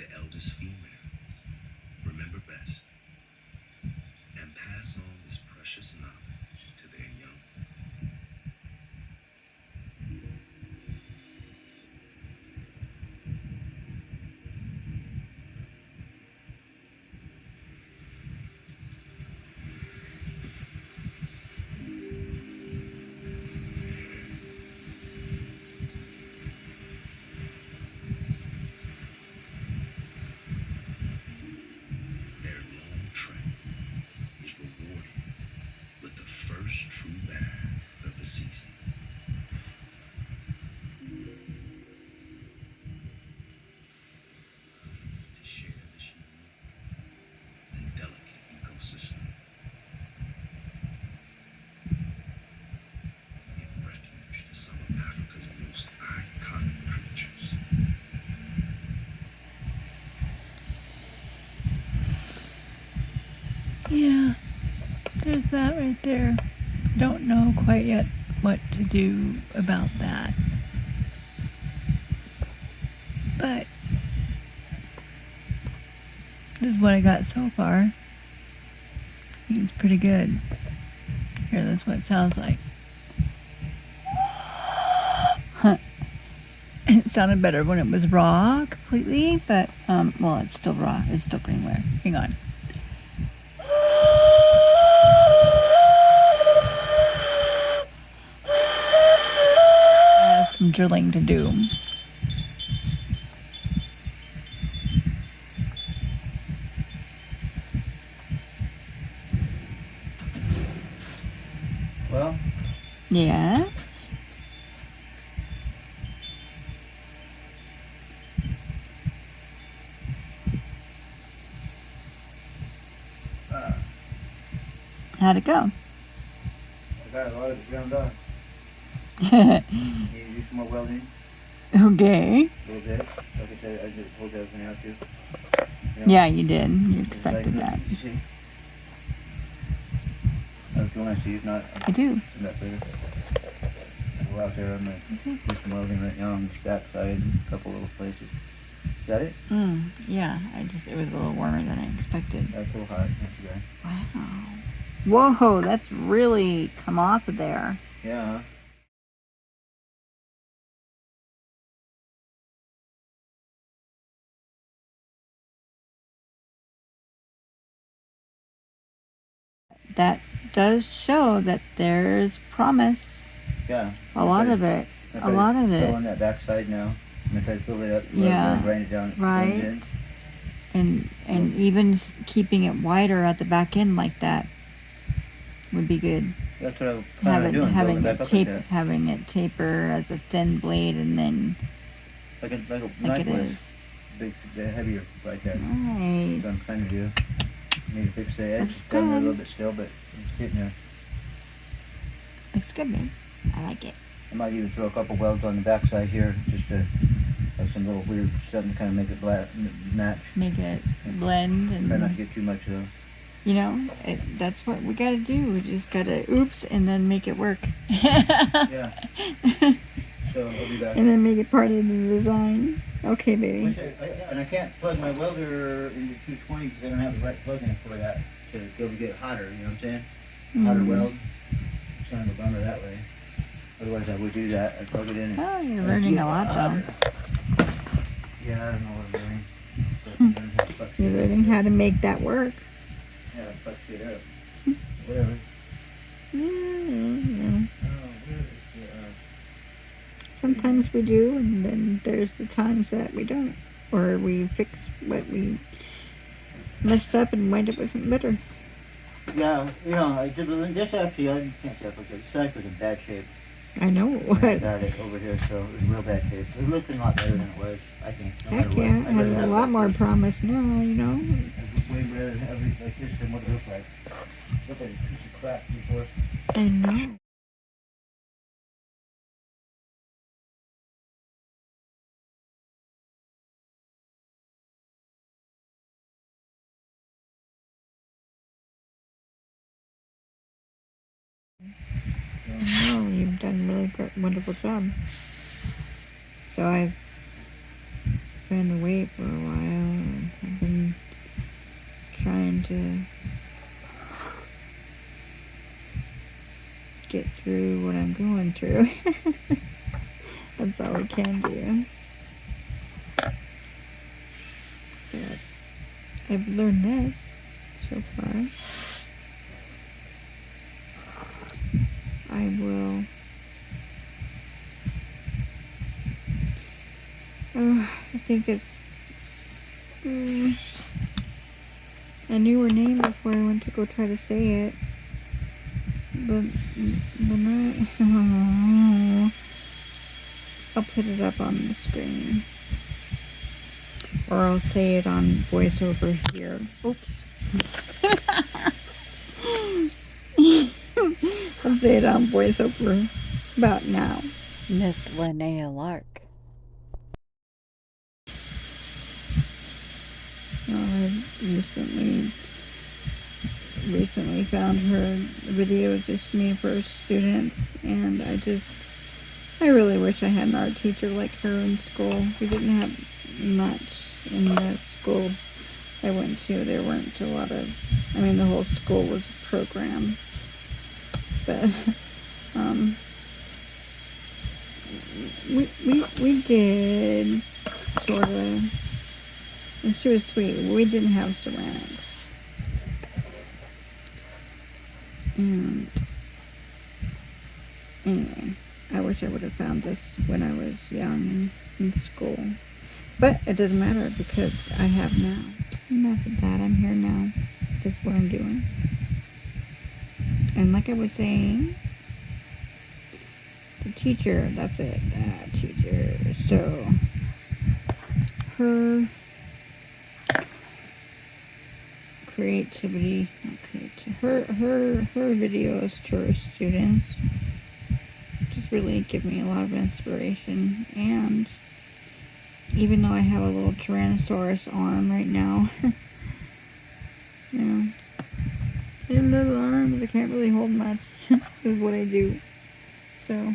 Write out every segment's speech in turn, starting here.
the eldest female remember best and pass on this precious knowledge to their young. Their long trek is rewarded with the first true bath of the season. To share this unique and delicate ecosystem. Give refuge to some of Africa's most iconic creatures. Yeah, there's that right there. Don't know quite yet what to do about that. But this is what I got so far. I think it's pretty good. Here, that's what it sounds like. It sounded better when it was raw completely, but, well, it's still raw. It's still greenware. Hang on. Some drilling to do. Well, Yeah. How'd it go? I got a lot of it ground off. Need to do some more welding Okay. a little bit. Like I said, I told you I was going to have to. Yeah, you did. You Like, expected that. You see? If you want to see, if not, I do. I'm back there. I'll go out there. I'm going You see? to do some welding right now on this back side, a couple little places. Is that it? Yeah, it was a little warmer than I expected. That's a little hot. Not too bad. Wow. Whoa, that's really come off of there. Yeah. That does show that there's promise. Yeah. A lot of it. A lot of Fill it. on that back side now. I'm going to try to fill it up. Yeah. Grind it down. It Right. blends in. And even keeping it wider at the back end like that would be good. That's what I was planning on doing. Having building it it back up like that. having it taper as a thin blade and then Like a like knife it was. is. The heavier right there. That's what I'm Nice. trying to do. Need to fix the edge. Looks Down there a good. little bit still, but it's getting there. Looks good, man. I like it. I might even throw a couple welds on the backside here just to have some little weird stuff to kind of make it match. Make it blend Try not to and get too much you know, that's what we gotta do. We just gotta oops and then make it work. yeah. So I'll do that. And then make it part of the design. Okay, baby. And I can't plug my welder into 220 because I don't have the right plug-in for that to go get it hotter, you know what I'm saying? Hotter weld. It's kind of a bummer that way. Otherwise I would do that. I'd plug it in. Oh, you're learning a lot though. Yeah, I don't know what I'm doing. But I'm learning how to fuck You're shit up. learning how to make that work. Yeah, fuck shit up. Whatever. Yeah. Oh, where is Sometimes we do, and then there's the times that we don't, or we fix what we messed up and wind up with something better. yeah, you know, I did this actually. I can't say I forget. The sack was in bad shape. I know When I what. got it over here, so it was in real bad shape. It looked a lot better than it was, I think. No Heck matter what. yeah, I'd it has rather a have lot like more this. promise now, you know. I'd way rather have it like this than what it looked like. It looked like a piece of crap before. I know. No, you've done a really great, wonderful job. So I've been away for a while, trying to get through what I'm going through. That's all we can do. But I've learned this so far. I will. Oh, I think it's. I knew her name before I went to go try to say it. But I'll put it up on the screen. Or I'll say it on voiceover here. Oops. I'll say it on voiceover about now. Miss LaLa'Art. I recently found her videos that she made for her students, and I really wish I had an art teacher like her in school. We didn't have much in the school I went to. There weren't a lot of, the whole school was a program, but we did sort of, and she was sweet. We didn't have ceramics. And anyway, I wish I would have found this when I was young in school. But it doesn't matter because I have now. Enough of that. I'm here now. This is what I'm doing. And like I was saying, the teacher, that's it. Teacher. So, her creativity, her videos to her students just really give me a lot of inspiration. And even though I have a little Tyrannosaurus arm right now, and little arms, I can't really hold much. Is what I do. So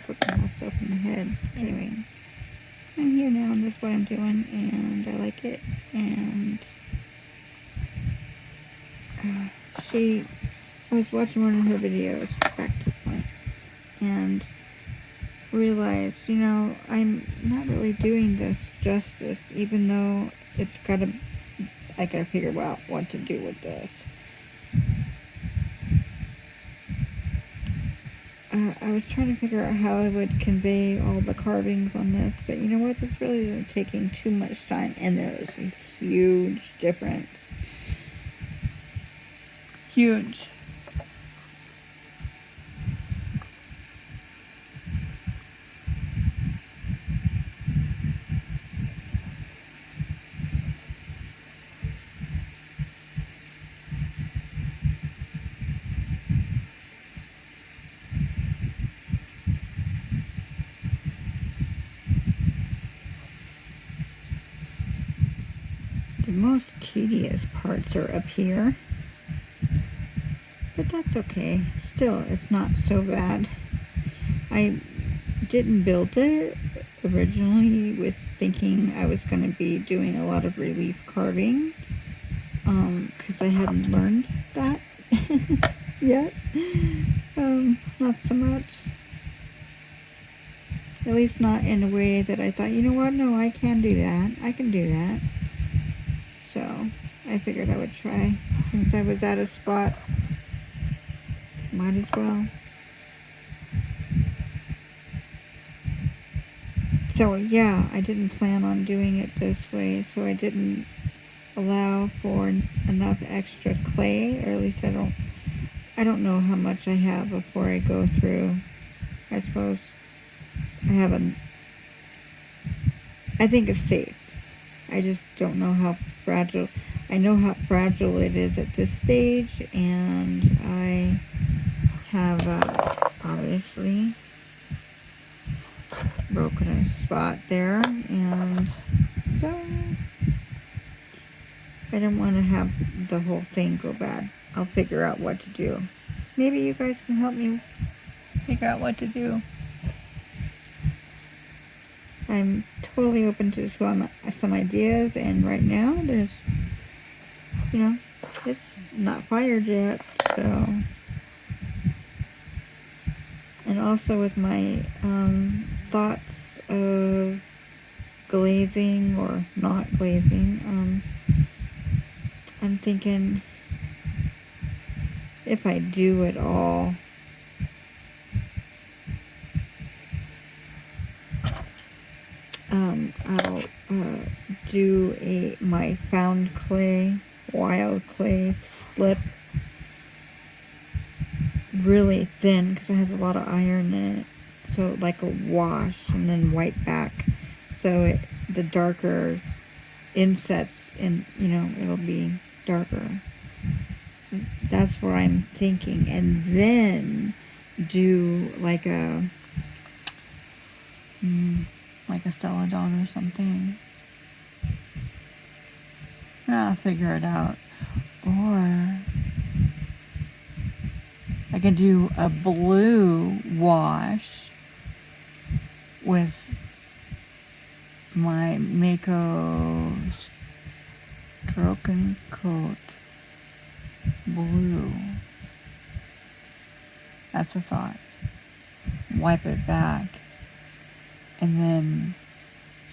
put myself in the head. Anyway, I'm here now, and that's what I'm doing, and I like it. And I was watching one of her videos, back to the point, and realized, I'm not really doing this justice, even though I gotta figure out what to do with this. I was trying to figure out how I would convey all the carvings on this, but you know what? This really isn't taking too much time, and there is a huge difference. Huge. The most tedious parts are up here, but that's okay. Still, it's not so bad. I didn't build it originally with thinking I was going to be doing a lot of relief carving, because I hadn't learned that yet. Not so much. At least not in a way that I thought, you know what, no, I can do that. I can do that. So I figured I would try. Since I was at a spot, might as well. So yeah, I didn't plan on doing it this way, so I didn't allow for enough extra clay, or at least I don't know how much I have before I go through. I suppose I haven't. I think it's safe. I just don't know how fragile. I know how fragile it is at this stage, and I have obviously broken a spot there, and so I don't want to have the whole thing go bad. I'll figure out what to do. Maybe you guys can help me figure out what to do. I'm totally open to some ideas, and right now there's, it's not fired yet, so. And also with my thoughts of glazing or not glazing, I'm thinking if I do it all, I'll do my found clay, wild clay slip really thin because it has a lot of iron in it. So like a wash and then white back. So the darker insets in, it'll be darker. That's what I'm thinking. And then do like a celadon or something. I'll figure it out. Or I can do a blue wash with my Mako Stroke and Coat blue. That's a thought. Wipe it back. And then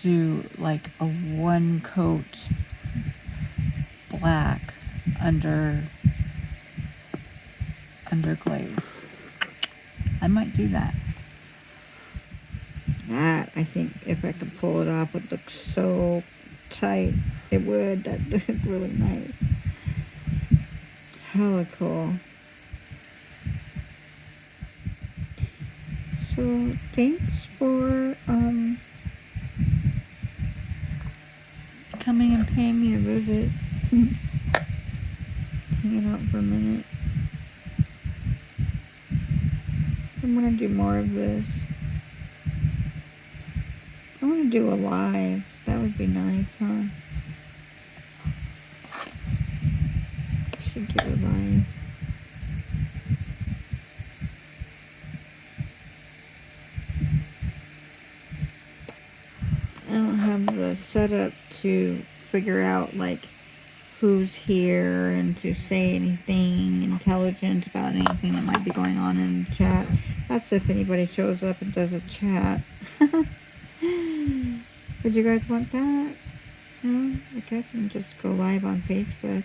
do like a one coat black under glaze. I might do that. That, I think, if I could pull it off, would look so tight. It would. That'd look really nice. Hella cool. So, thanks for coming and paying me a visit. Hanging out for a minute. I'm gonna do more of this. I want to do a live. That would be nice, huh? Should do a live. I don't have the setup to figure out like who's here and to say anything intelligent about anything that might be going on in the chat. That's if anybody shows up and does a chat. Would you guys want that? No? I guess I can just go live on Facebook.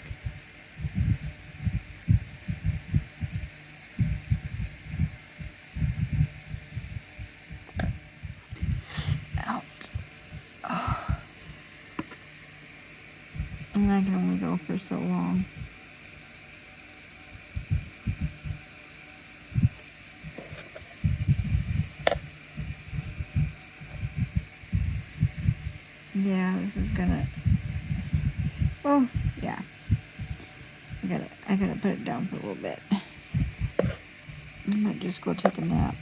Out. Oh. And I can only go for so long. Yeah, this is gonna. Oh, yeah. I gotta put it down for a little bit. I might just go take a nap.